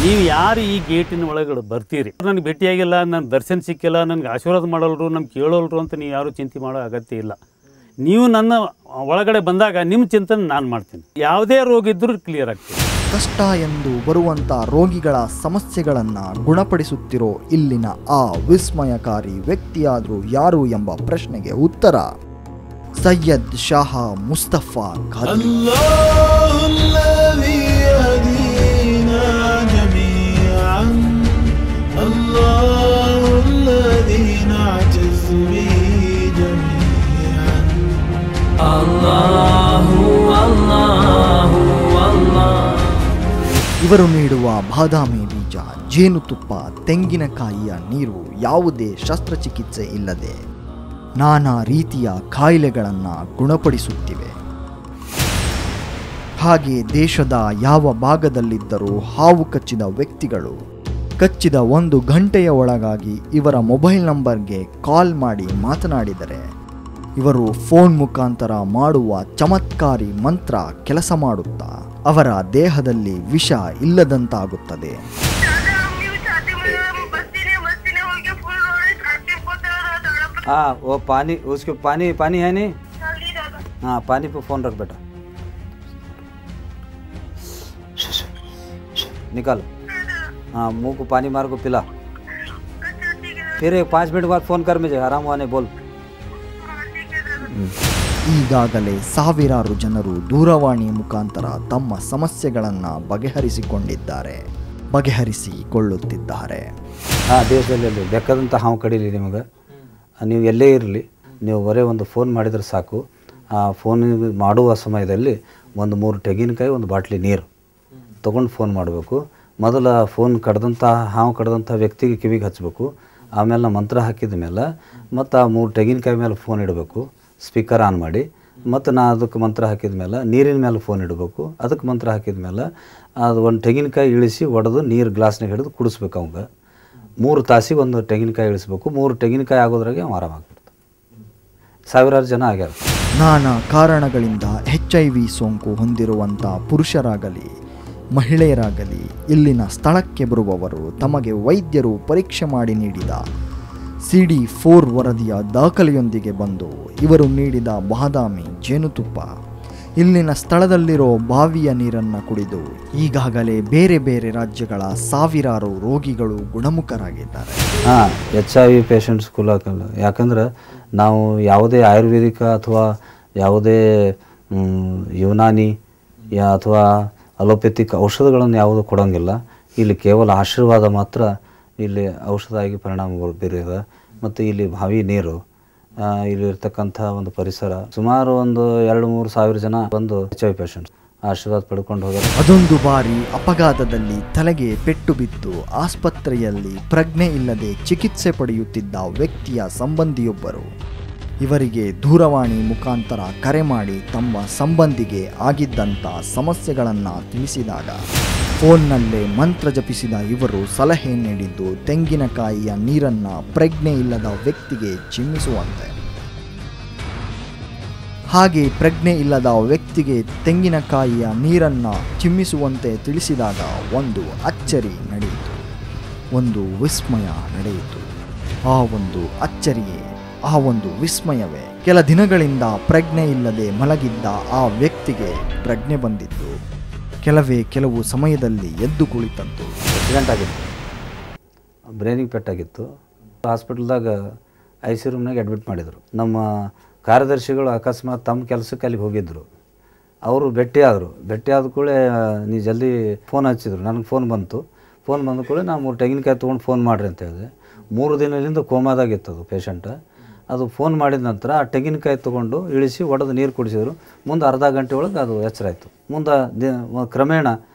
ನೀವು ಯಾರು ಈ ಗೇಟಿನ ಒಳಗಡೆ ಬರ್ತೀರಿ, ನನಗೆ ಭೇಟಿಯಾಗಿಲ್ಲ, ನನ್ನ ದರ್ಶನ ಸಿಕ್ಕಿಲ್ಲ, ನನಗೆ ಆಶೀರ್ವಾದ ಮಾಡೋಲ್ರು, ನಮ್ಗೆ ಕೇಳೋಲ್ರು ಅಂತ ನೀವು ಯಾರು ಚಿಂತೆ ಮಾಡೋ ಅಗತ್ಯ ಇಲ್ಲ. ನೀವು ನನ್ನ ಒಳಗಡೆ ಬಂದಾಗ ನಿಮ್ಮ ಚಿಂತನೆ ನಾನು ಮಾಡ್ತೀನಿ. ಯಾವುದೇ ರೋಗ ಇದ್ದರೂ ಕ್ಲಿಯರ್ ಆಗ್ತೀನಿ. ಕಷ್ಟ ಎಂದು ಬರುವಂಥ ರೋಗಿಗಳ ಸಮಸ್ಯೆಗಳನ್ನು ಗುಣಪಡಿಸುತ್ತಿರೋ ಇಲ್ಲಿನ ಆ ವಿಸ್ಮಯಕಾರಿ ವ್ಯಕ್ತಿಯಾದರೂ ಯಾರು ಎಂಬ ಪ್ರಶ್ನೆಗೆ ಉತ್ತರ ಸೈಯದ್ ಶಾಹ ಮುಸ್ತಫಾ ಖಾದ್ರಿ. ಇವರು ನೀಡುವ ಬಾದಾಮಿ ಬೀಜ, ಜೇನುತುಪ್ಪ, ತೆಂಗಿನಕಾಯಿಯ ನೀರು ಯಾವುದೇ ಶಸ್ತ್ರಚಿಕಿತ್ಸೆ ಇಲ್ಲದೆ ನಾನಾ ರೀತಿಯ ಕಾಯಿಲೆಗಳನ್ನು ಗುಣಪಡಿಸುತ್ತಿವೆ. ಹಾಗೆ ದೇಶದ ಯಾವ ಭಾಗದಲ್ಲಿದ್ದರೂ ಹಾವು ಕಚ್ಚಿದ ವ್ಯಕ್ತಿಗಳು ಕಚ್ಚಿದ 1 ಗಂಟೆಯ ಒಳಗಾಗಿ ಇವರ ಮೊಬೈಲ್ ನಂಬರ್ಗೆ ಕಾಲ್ ಮಾಡಿ ಮಾತನಾಡಿದರೆ ಇವರು ಫೋನ್ ಮುಖಾಂತರ ಮಾಡುವ ಚಮತ್ಕಾರಿ ಮಂತ್ರ ಕೆಲಸ ಮಾಡುತ್ತಾ ಅವರ ದೇಹದಲ್ಲಿ ವಿಷ ಇಲ್ಲದಂತಾಗುತ್ತದೆ. हाँ वो पानी उसके पानी है नहीं. हाँ पानी पे फ़ोन रख बेटा. निकालो. हाँ मुंह को पानी मार को पिला. फिर 5 मिनट बाद फ़ोन कर मुझे, आराम हुआ नहीं बोल. ಈಗಾಗಲೇ ಸಾವಿರಾರು ಜನರು ದೂರವಾಣಿ ಮುಖಾಂತರ ತಮ್ಮ ಸಮಸ್ಯೆಗಳನ್ನು ಬಗೆಹರಿಸಿಕೊಳ್ಳುತ್ತಿದ್ದಾರೆ. ಹಾಂ ದೇಶದಲ್ಲಿ ಬೇಕಾದಂಥ ಹಾವು ಕಡೀಲಿ ನಿಮಗೆ. ನೀವು ಎಲ್ಲೇ ಇರಲಿ, ನೀವು ಬರೀ ಒಂದು ಫೋನ್ ಮಾಡಿದರೆ ಸಾಕು. ಆ ಫೋನ್ ಮಾಡುವ ಸಮಯದಲ್ಲಿ 3 ತೆಂಗಿನಕಾಯಿ 1 ಬಾಟ್ಲಿ ನೀರು ತೊಗೊಂಡು ಫೋನ್ ಮಾಡಬೇಕು. ಮೊದಲ ಫೋನ್ ಹಾವು ಕಡ್ದಂಥ ವ್ಯಕ್ತಿಗೆ ಕಿವಿಗೆ ಹಚ್ಚಬೇಕು. ಆಮೇಲೆ ನಾವು ಮಂತ್ರ ಹಾಕಿದ ಮೇಲೆ ಮತ್ತು ಆ 3 ತೆಂಗಿನಕಾಯಿ ಮೇಲೆ ಫೋನ್ ಇಡಬೇಕು, ಸ್ಪೀಕರ್ ಆನ್ ಮಾಡಿ. ಮತ್ತು ನಾ ಅದಕ್ಕೆ ಮಂತ್ರ ಹಾಕಿದ ಮೇಲೆ ನೀರಿನ ಮೇಲೆ ಫೋನ್ ಇಡಬೇಕು. ಅದಕ್ಕೆ ಮಂತ್ರ ಹಾಕಿದ ಮೇಲೆ ಅದು 1 ತೆಂಗಿನಕಾಯಿ ಇಳಿಸಿ ಒಡೆದು ನೀರು ಗ್ಲಾಸ್ನಾಗ ಹಿಡಿದು ಕುಡಿಸ್ಬೇಕು. ಅವಂಗೆ 3 ತಾಸಿಗೆ 1 ತೆಂಗಿನಕಾಯಿ ಇಳಿಸ್ಬೇಕು. 3 ತೆಂಗಿನಕಾಯಿ ಆಗೋದ್ರಾಗೆ ಅವ ಆರಾಮಾಗ್ಬಿಡ್ತಾನೆ. ಸಾವಿರಾರು ಜನ ಆಗ್ಯಾರ. ನಾನಾ ಕಾರಣಗಳಿಂದ HIV ಸೋಂಕು ಹೊಂದಿರುವಂಥ ಪುರುಷರಾಗಲಿ ಮಹಿಳೆಯರಾಗಲಿ ಇಲ್ಲಿನ ಸ್ಥಳಕ್ಕೆ ಬರುವವರು ತಮಗೆ ವೈದ್ಯರು ಪರೀಕ್ಷೆ ಮಾಡಿ ನೀಡಿದ CD4 ವರದಿಯ ದಾಖಲೆಯೊಂದಿಗೆ ಬಂದು ಇವರು ನೀಡಿದ ಬಾದಾಮಿ ಜೇನುತುಪ್ಪ ಇಲ್ಲಿನ ಸ್ಥಳದಲ್ಲಿರೋ ಬಾವಿಯ ನೀರನ್ನು ಕುಡಿದು ಈಗಾಗಲೇ ಬೇರೆ ಬೇರೆ ರಾಜ್ಯಗಳ ಸಾವಿರಾರು ರೋಗಿಗಳು ಗುಣಮುಖರಾಗಿದ್ದಾರೆ. ಹಾಂ HIV ಪೇಷಂಟ್ಸ್ ಕುಲಕಲ್ಲ. ಯಾಕಂದ್ರೆ ನಾವು ಯಾವುದೇ ಆಯುರ್ವೇದಿಕ ಅಥವಾ ಯಾವುದೇ ಯುನಾನಿ ಅಥವಾ ಅಲೋಪೆಥಿಕ್ ಔಷಧಗಳನ್ನು ಯಾವುದೂ ಕೊಡೋಂಗಿಲ್ಲ. ಇಲ್ಲಿ ಕೇವಲ ಆಶೀರ್ವಾದ ಮಾತ್ರ ಇಲ್ಲಿ ಔಷಧ ಆಗಿ ಪರಿಣಾಮಗಳು ಬೀರಿದೆ. ಮತ್ತು ಇಲ್ಲಿ ಬಾವಿ ನೀರು, ಇಲ್ಲಿರ್ತಕ್ಕಂಥ ಒಂದು ಪರಿಸರ, ಸುಮಾರು ಒಂದು 2-3 ಸಾವಿರ ಜನ ಬಂದು HIV ಪೇಷಂಟ್ಸ್ ಆಶೀರ್ವಾದ ಪಡ್ಕೊಂಡು ಹೋಗೋದು. ಅದೊಂದು ಬಾರಿ ಅಪಘಾತದಲ್ಲಿ ತಲೆಗೆ ಪೆಟ್ಟು ಬಿದ್ದು ಆಸ್ಪತ್ರೆಯಲ್ಲಿ ಪ್ರಜ್ಞೆ ಇಲ್ಲದೆ ಚಿಕಿತ್ಸೆ ಪಡೆಯುತ್ತಿದ್ದ ವ್ಯಕ್ತಿಯ ಸಂಬಂಧಿಯೊಬ್ಬರು ಇವರಿಗೆ ದೂರವಾಣಿ ಮುಖಾಂತರ ಕರೆ ಮಾಡಿ ತಮ್ಮ ಸಂಬಂಧಿಗೆ ಆಗಿದ್ದಂಥ ಸಮಸ್ಯೆಗಳನ್ನು ತಿಳಿಸಿದಾಗ ಫೋನ್ನಲ್ಲೇ ಮಂತ್ರ ಜಪಿಸಿದ ಇವರು ಸಲಹೆ ನೀಡಿದ್ದು ತೆಂಗಿನಕಾಯಿಯ ನೀರನ್ನು ಪ್ರಜ್ಞೆ ಇಲ್ಲದ ವ್ಯಕ್ತಿಗೆ ಚಿಮ್ಮಿಸುವಂತೆ. ಹಾಗೆ ಪ್ರಜ್ಞೆ ಇಲ್ಲದ ವ್ಯಕ್ತಿಗೆ ತೆಂಗಿನಕಾಯಿಯ ನೀರನ್ನು ಚಿಮ್ಮಿಸುವಂತೆ ತಿಳಿಸಿದಾಗ ಒಂದು ಅಚ್ಚರಿ ನಡೆಯಿತು, ಒಂದು ವಿಸ್ಮಯ ನಡೆಯಿತು. ಆ ಒಂದು ಅಚ್ಚರಿಯೇ, ಆ ಒಂದು ವಿಸ್ಮಯವೇ ಕೆಲ ದಿನಗಳಿಂದ ಪ್ರಜ್ಞೆ ಇಲ್ಲದೆ ಮಲಗಿದ್ದ ಆ ವ್ಯಕ್ತಿಗೆ ಪ್ರಜ್ಞೆ ಬಂದಿದ್ದು. ಕೆಲವು ಸಮಯದಲ್ಲಿ ಎದ್ದು ಕುಳಿತಂತು. ಆಕ್ಸಿಡೆಂಟ್ ಆಗಿತ್ತು, ಬ್ರೈನಿಗೆ ಪೆಟ್ಟಾಗಿತ್ತು. ಹಾಸ್ಪಿಟಲ್ದಾಗ IC ರೂಮ್ನಾಗ ಅಡ್ಮಿಟ್ ಮಾಡಿದರು. ನಮ್ಮ ಕಾರ್ಯದರ್ಶಿಗಳು ಅಕಸ್ಮಾತ್ ತಮ್ಮ ಕೆಲಸಕ್ಕೆ ಅಲ್ಲಿಗೆ ಹೋಗಿದ್ದರು. ಅವರು ಭೇಟಿಯಾದರು. ಭೇಟಿಯಾದ ಕೂಡಲೇ ನೀ ಜಲ್ದಿ ಫೋನ್ ಹಚ್ಚಿದ್ರು. ನನಗೆ ಫೋನ್ ಬಂತು. ಫೋನ್ ಬಂದ ಕೂಡಲೇ ನಾನು 3 ತೆಂಗಿನಕಾಯಿ ತೊಗೊಂಡು ಫೋನ್ ಮಾಡಿರಿ ಅಂತ ಹೇಳಿದೆ. 3 ದಿನದಿಂದ ಕೋಮಾದಾಗಿತ್ತು ಅದು ಪೇಷಂಟ. ಅದು ಫೋನ್ ಮಾಡಿದ ನಂತರ ಆ ತೆಂಗಿನಕಾಯಿ ತೊಗೊಂಡು ಇಳಿಸಿ ಒಡೆದು ನೀರು ಕುಡಿಸಿದ್ರು. ಮುಂದೆ ಅರ್ಧ ಗಂಟೆ ಒಳಗೆ ಅದು ಎಚ್ಚರ ಆಯಿತು. ಮುಂದೆ ಕ್ರಮೇಣ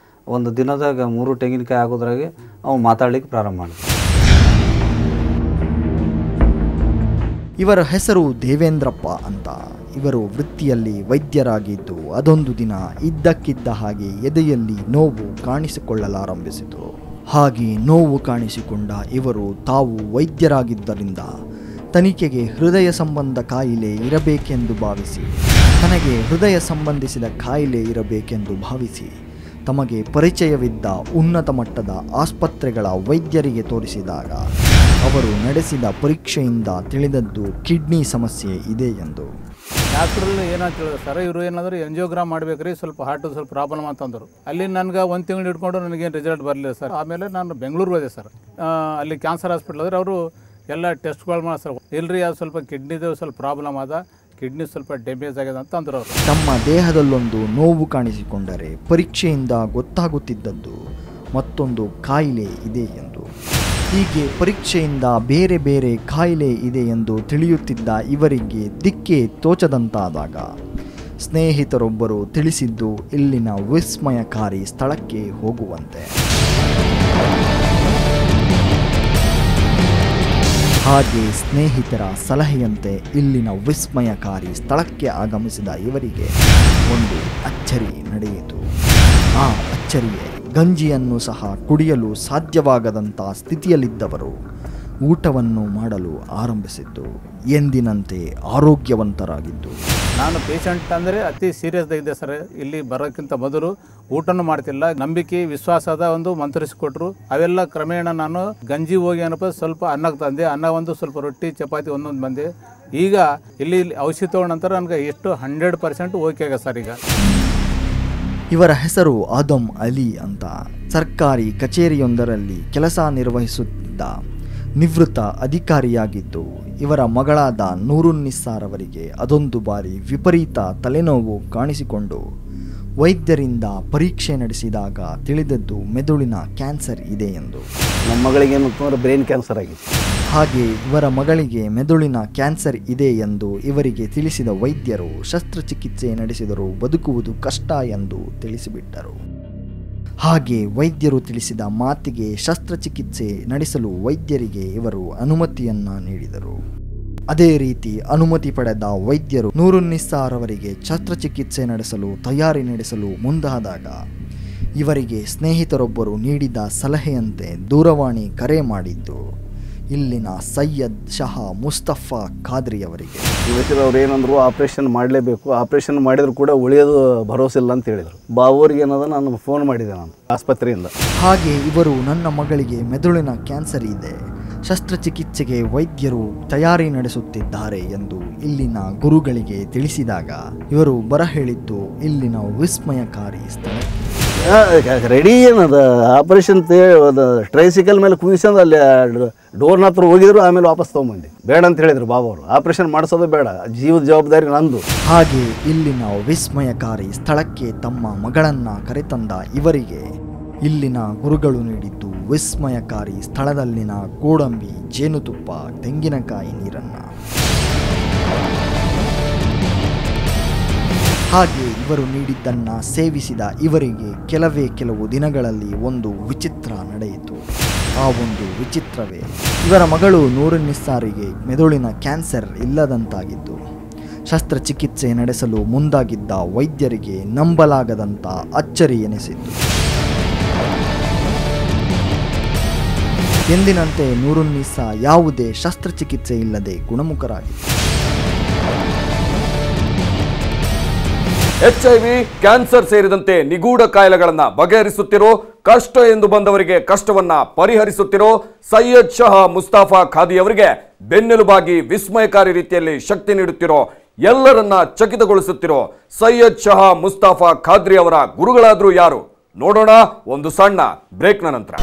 ಒಂದು ದಿನದಾಗ 3 ತೆಂಗಿನಕಾಯಿ ಆಗೋದ್ರಾಗೆ ಅವು ಮಾತಾಡಲಿಕ್ಕೆ ಪ್ರಾರಂಭ ಮಾಡಿದ್ರು. ಇವರ ಹೆಸರು ದೇವೇಂದ್ರಪ್ಪ ಅಂತ. ಇವರು ವೃತ್ತಿಯಲ್ಲಿ ವೈದ್ಯರಾಗಿದ್ದು ಅದೊಂದು ದಿನ ಇದ್ದಕ್ಕಿದ್ದ ಹಾಗೆ ಎದೆಯಲ್ಲಿ ನೋವು ಕಾಣಿಸಿಕೊಳ್ಳಲಾರಂಭಿಸಿತು. ಹಾಗೆ ನೋವು ಕಾಣಿಸಿಕೊಂಡ ಇವರು ತಾವು ವೈದ್ಯರಾಗಿದ್ದರಿಂದ ತನಿಖೆಗೆ ಹೃದಯ ಸಂಬಂಧ ಕಾಯಿಲೆ ಇರಬೇಕೆಂದು ಭಾವಿಸಿ ತನಗೆ ಹೃದಯ ಸಂಬಂಧಿಸಿದ ಕಾಯಿಲೆ ಇರಬೇಕೆಂದು ಭಾವಿಸಿ ತಮಗೆ ಪರಿಚಯವಿದ್ದ ಉನ್ನತ ಮಟ್ಟದ ಆಸ್ಪತ್ರೆಗಳ ವೈದ್ಯರಿಗೆ ತೋರಿಸಿದಾಗ ಅವರು ನಡೆಸಿದ ಪರೀಕ್ಷೆಯಿಂದ ತಿಳಿದದ್ದು ಕಿಡ್ನಿ ಸಮಸ್ಯೆ ಇದೆ ಎಂದು. ಡಾಕ್ಟ್ರಲ್ಲಿ ಏನಂತ ಹೇಳಿದ್ರು ಸರ್, ಇವರು ಏನಾದರೂ ಎಂಜಿಯೋಗ್ರಾಮ್ ಮಾಡ್ಬೇಕ್ರಿ, ಸ್ವಲ್ಪ ಹಾರ್ಟ್ ಸ್ವಲ್ಪ ಪ್ರಾಬ್ಲಮ್ ಅಂತಂದರು. ಅಲ್ಲಿ ನನಗೆ ಒಂದು ತಿಂಗಳು ಇಟ್ಕೊಂಡು ನನಗೇನು ರಿಸಲ್ಟ್ ಬರಲಿಲ್ಲ ಸರ್. ಆಮೇಲೆ ನಾನು ಬೆಂಗಳೂರು ಹೋದೆ ಸರ್. ಅಲ್ಲಿ ಕ್ಯಾನ್ಸರ್ ಹಾಸ್ಪಿಟ್ಲ್ ಆದರೆ ಅವರು ಎಲ್ಲ ಟೆಸ್ಟ್ಗಳು ಮಾಡಿ ಸರ್, ಇಲ್ಲರಿ ಅದು ಸ್ವಲ್ಪ ಕಿಡ್ನಿದು ಸ್ವಲ್ಪ ಪ್ರಾಬ್ಲಮ್ ಆದ, ಕಿಡ್ನಿ ಸ್ವಲ್ಪ ಡ್ಯಾಮೇಜ್ ಆಗಿದೆ ಅಂತ ಅಂದರು ಅವರು. ತಮ್ಮ ದೇಹದಲ್ಲೊಂದು ನೋವು ಕಾಣಿಸಿಕೊಂಡರೆ ಪರೀಕ್ಷೆಯಿಂದ ಗೊತ್ತಾಗುತ್ತಿದ್ದದ್ದು ಮತ್ತೊಂದು ಕಾಯಿಲೆ ಇದೆ ಎಂದು. ಹೀಗೆ ಪರೀಕ್ಷೆಯಿಂದ ಬೇರೆ ಬೇರೆ ಕಾಯಿಲೆ ಇದೆ ಎಂದು ತಿಳಿಯುತ್ತಿದ್ದ ಇವರಿಗೆ ದಿಕ್ಕೇ ತೋಚದಂತಾದಾಗ ಸ್ನೇಹಿತರೊಬ್ಬರು ತಿಳಿಸಿದ್ದು ಇಲ್ಲಿನ ವಿಸ್ಮಯಕಾರಿ ಸ್ಥಳಕ್ಕೆ ಹೋಗುವಂತೆ. ಹಾಗೆ ಸ್ನೇಹಿತರ ಸಲಹೆಯಂತೆ ಇಲ್ಲಿನ ವಿಸ್ಮಯಕಾರಿ ಸ್ಥಳಕ್ಕೆ ಆಗಮಿಸಿದ ಇವರಿಗೆ ಒಂದು ಅಚ್ಚರಿ ನಡೆಯಿತು. ಆ ಅಚ್ಚರಿಯೇ ಗಂಜಿಯನ್ನು ಸಹ ಕುಡಿಯಲು ಸಾಧ್ಯವಾಗದಂಥ ಸ್ಥಿತಿಯಲ್ಲಿದ್ದವರು ಊಟವನ್ನು ಮಾಡಲು ಆರಂಭಿಸಿದ್ದು, ಎಂದಿನಂತೆ ಆರೋಗ್ಯವಂತರಾಗಿದ್ದು. ನಾನು ಪೇಷಂಟ್ ಅಂದರೆ ಅತಿ ಸೀರಿಯಸ್ ಇದೆ ಸರ್. ಇಲ್ಲಿ ಬರೋಕ್ಕಿಂತ ಮೊದಲು ಊಟನೂ ಮಾಡ್ತಿಲ್ಲ, ನಂಬಿಕೆ ವಿಶ್ವಾಸದ ಒಂದು ಮಂತ್ರಿಸಿಕೊಟ್ರು. ಅವೆಲ್ಲ ಕ್ರಮೇಣ ನಾನು ಗಂಜಿ ಹೋಗಿ ಏನಪ್ಪ ಸ್ವಲ್ಪ ಅನ್ನಕ್ಕೆ ತಂದೆ, ಅನ್ನ ಒಂದು ಸ್ವಲ್ಪ ರೊಟ್ಟಿ ಚಪಾತಿ ಒಂದೊಂದು ಬಂದೆ. ಈಗ ಇಲ್ಲಿ ಔಷಧಿ ತಗೊಂಡ ನಂತರ ನನಗೆ ಎಷ್ಟು 100% ಓಕೆ ಆಗ ಸರ್. ಈಗ ಇವರ ಹೆಸರು ಆದಮ್ ಅಲಿ ಅಂತ. ಸರ್ಕಾರಿ ಕಚೇರಿಯೊಂದರಲ್ಲಿ ಕೆಲಸ ನಿರ್ವಹಿಸುತ್ತಿದ್ದ ನಿವೃತ್ತ ಅಧಿಕಾರಿಯಾಗಿದ್ದು, ಇವರ ಮಗಳಾದ ನೂರುನ್ನಿಸಾರ್ ಅವರಿಗೆ ಅದೊಂದು ಬಾರಿ ವಿಪರೀತ ತಲೆನೋವು ಕಾಣಿಸಿಕೊಂಡು ವೈದ್ಯರಿಂದ ಪರೀಕ್ಷೆ ನಡೆಸಿದಾಗ ತಿಳಿದದ್ದು ಮೆದುಳಿನ ಕ್ಯಾನ್ಸರ್ ಇದೆ ಎಂದು. ನಮ್ಮ ಮಗಳಿಗೆ ಏನು ಬ್ರೈನ್ ಕ್ಯಾನ್ಸರ್ ಆಗಿದೆ. ಹಾಗೆ ಇವರ ಮಗಳಿಗೆ ಮೆದುಳಿನ ಕ್ಯಾನ್ಸರ್ ಇದೆ ಎಂದು ಇವರಿಗೆ ತಿಳಿಸಿದ ವೈದ್ಯರು ಶಸ್ತ್ರಚಿಕಿತ್ಸೆ ನಡೆಸಿದರೂ ಬದುಕುವುದು ಕಷ್ಟ ಎಂದು ತಿಳಿಸಿಬಿಟ್ಟರು. ಹಾಗೆ ವೈದ್ಯರು ತಿಳಿಸಿದ ಮಾತಿಗೆ ಶಸ್ತ್ರಚಿಕಿತ್ಸೆ ನಡೆಸಲು ವೈದ್ಯರಿಗೆ ಇವರು ಅನುಮತಿಯನ್ನ ನೀಡಿದರು. ಅದೇ ರೀತಿ ಅನುಮತಿ ಪಡೆದ ವೈದ್ಯರು ನೂರುನ್ನಿಸಾರ್ ಅವರಿಗೆ ಶಸ್ತ್ರಚಿಕಿತ್ಸೆ ನಡೆಸಲು ತಯಾರಿ ನಡೆಸಲು ಮುಂದಾದಾಗ ಇವರಿಗೆ ಸ್ನೇಹಿತರೊಬ್ಬರು ನೀಡಿದ ಸಲಹೆಯಂತೆ ದೂರವಾಣಿ ಕರೆ ಮಾಡಿದ್ದು ಇಲ್ಲಿನ ಸೈಯದ್ ಶಹಾ ಮುಸ್ತಫಾ ಖಾದ್ರಿ ಅವರಿಗೆ. ಅವ್ರು ಏನಂದ್ರು ಆಪ್ರೇಷನ್ ಮಾಡಲೇಬೇಕು, ಆಪ್ರೇಷನ್ ಮಾಡಿದ್ರು ಕೂಡ ಉಳಿಯೋದು ಭರವಸೆ ಇಲ್ಲ ಅಂತ ಹೇಳಿದರು. ಬಾವೂರಿಗೆ ಏನದ ನಾನು ಫೋನ್ ಮಾಡಿದೆ ನಾನು ಆಸ್ಪತ್ರೆಯಿಂದ. ಹಾಗೆ ಇವರು ನನ್ನ ಮಗಳಿಗೆ ಮೆದುಳಿನ ಕ್ಯಾನ್ಸರ್ ಇದೆ, ಶಸ್ತ್ರಚಿಕಿತ್ಸೆಗೆ ವೈದ್ಯರು ತಯಾರಿ ನಡೆಸುತ್ತಿದ್ದಾರೆ ಎಂದು ಇಲ್ಲಿನ ಗುರುಗಳಿಗೆ ತಿಳಿಸಿದಾಗ ಇವರು ಬರಹೇಳಿದ್ದು ಇಲ್ಲಿನ ವಿಸ್ಮಯಕಾರಿ ಸ್ಥಳ. ರೆಡಿ ಏನದ ಆಪರೇಷನ್ ಟ್ರೈಸಿಕಲ್ ಮೇಲೆ ಕುದಿಸಂದು ಅಲ್ಲಿ ಡೋರ್ನ ಹತ್ರ ಹೋಗಿದ್ರು. ಆಮೇಲೆ ವಾಪಸ್ ತೊಗೊಂಬಂದೆ, ಬೇಡ ಅಂತ ಹೇಳಿದ್ರು ಬಾಬಾ ಅವರು. ಆಪರೇಷನ್ ಮಾಡಿಸೋದು ಬೇಡ, ಜೀವದ ಜವಾಬ್ದಾರಿ ನಂದು. ಹಾಗೆ ಇಲ್ಲಿನ ವಿಸ್ಮಯಕಾರಿ ಸ್ಥಳಕ್ಕೆ ತಮ್ಮ ಮಗಳನ್ನ ಕರೆತಂದ ಇವರಿಗೆ ಇಲ್ಲಿನ ಗುರುಗಳು ನೀಡಿದ್ದು ವಿಸ್ಮಯಕಾರಿ ಸ್ಥಳದಲ್ಲಿನ ಗೋಡಂಬಿ, ಜೇನುತುಪ್ಪ, ತೆಂಗಿನಕಾಯಿ ನೀರನ್ನ. ಹಾಗೆ ಇವರು ನೀಡಿದ್ದನ್ನ ಸೇವಿಸಿದ ಇವರಿಗೆ ಕೆಲವು ದಿನಗಳಲ್ಲಿ ಒಂದು ವಿಚಿತ್ರ ನಡೆಯಿತು. ಆ ಒಂದು ವಿಚಿತ್ರವೇ ಇವರ ಮಗಳು ನೂರುನ್ನಿಸಾರಿಗೆ ಮೆದುಳಿನ ಕ್ಯಾನ್ಸರ್ ಇಲ್ಲದಂತಾಗಿದ್ದು, ಶಸ್ತ್ರಚಿಕಿತ್ಸೆ ನಡೆಸಲು ಮುಂದಾಗಿದ್ದ ವೈದ್ಯರಿಗೆ ನಂಬಲಾಗದಂಥ ಅಚ್ಚರಿ ಎನಿಸಿತು. ಎಂದಿನಂತೆ ನೂರುನ್ನಿಸಾ ಯಾವುದೇ ಶಸ್ತ್ರಚಿಕಿತ್ಸೆ ಇಲ್ಲದೆ ಗುಣಮುಖರಾಗಿತ್ತು. HIV, ಕ್ಯಾನ್ಸರ್ ಸೇರಿದಂತೆ ನಿಗೂಢ ಕಾಯಿಲೆಗಳನ್ನು ಬಗೆಹರಿಸುತ್ತಿರೋ, ಕಷ್ಟ ಎಂದು ಬಂದವರಿಗೆ ಕಷ್ಟವನ್ನ ಪರಿಹರಿಸುತ್ತಿರೋ ಸೈಯದ್ ಶಹಾ ಮುಸ್ತಫಾ ಖಾದಿ ಅವರಿಗೆ ಬೆನ್ನೆಲುಬಾಗಿ ವಿಸ್ಮಯಕಾರಿ ರೀತಿಯಲ್ಲಿ ಶಕ್ತಿ ನೀಡುತ್ತಿರೋ, ಎಲ್ಲರನ್ನ ಚಕಿತಗೊಳಿಸುತ್ತಿರೋ ಸೈಯದ್ ಶಹಾ ಮುಸ್ತಫಾ ಖಾದ್ರಿ ಅವರ ಗುರುಗಳಾದ್ರೂ ಯಾರು? ನೋಡೋಣ ಒಂದು ಸಣ್ಣ ಬ್ರೇಕ್ನ ನಂತರ.